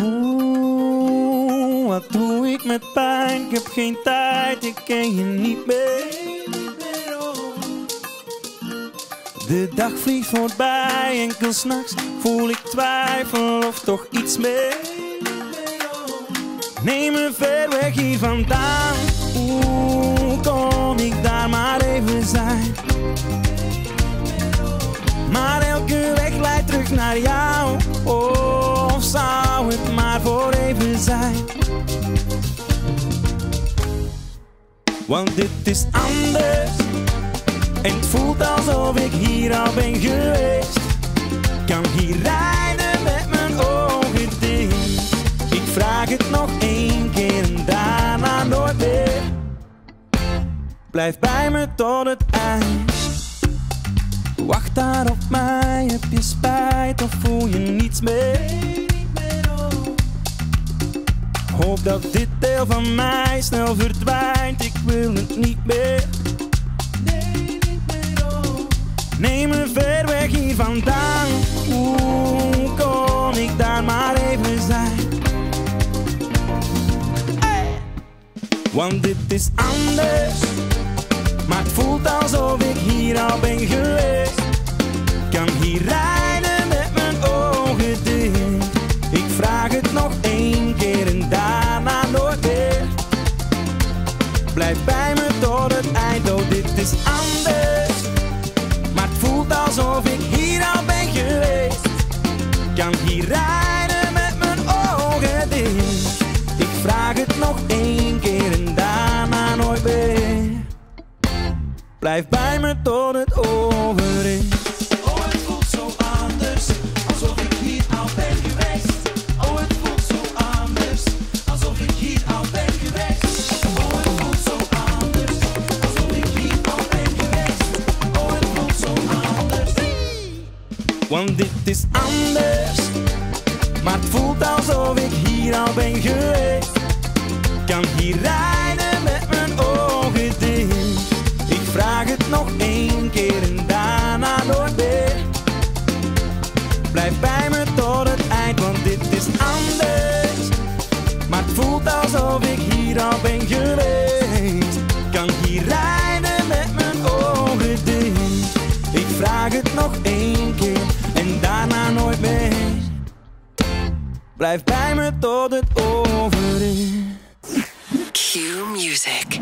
Oeh, wat doe ik met pijn? Ik heb geen tijd, ik ken je niet meer. De dag vliegt voorbij, enkel 's nachts voel ik twijfel of toch iets meer. Neem me ver weg hier vandaan. Oeh, kon ik daar maar even zijn. Maar elke weg leidt terug naar jou. Oh, of zou het maar voor even zijn? Want dit is anders. En het voelt alsof ik hier al ben geweest. Kan hier rijden met mijn ogen dicht. Ik vraag het nog één keer en daarna nooit meer. Blijf bij me tot het eind. Wacht daar op mij, heb je spijt of voel je niets meer? Hoop dat dit deel van mij snel verdwijnt, ik wil het niet meer. Neem me ver weg hier vandaan. Oeh, kon ik daar maar even zijn? Hey! Want dit is anders. Maar het voelt alsof ik hier al ben geweest. Kan hier rijden met mijn ogen dicht. Ik vraag het nog één keer en daarna nooit meer. Blijf bij me tot het eind, oh dit is anders. Maar het voelt alsof ik hier al ben geweest. Kan hier rijden met mijn ogen dicht. Ik vraag het nog één keer en daarna nooit meer. Blijf bij me tot het over is. Oh, het voelt zo anders, alsof ik hier al ben geweest. Oh, het voelt zo anders, alsof ik hier al ben geweest. Oh, het voelt zo anders, alsof ik hier al ben geweest. Oh, het voelt zo anders. Want dit is anders. Maar het voelt alsof ik hier al ben geweest. Kan hier rijden met mijn ogen dicht. Ik vraag het nog één keer en daarna nooit meer. Blijf bij me tot het eind, want dit is anders. Maar het voelt alsof ik hier al ben geweest. Kan hier rijden met mijn ogen dicht. Ik vraag het nog één keer en daarna nooit meer. Blijf bij me tot het over is. Q Music.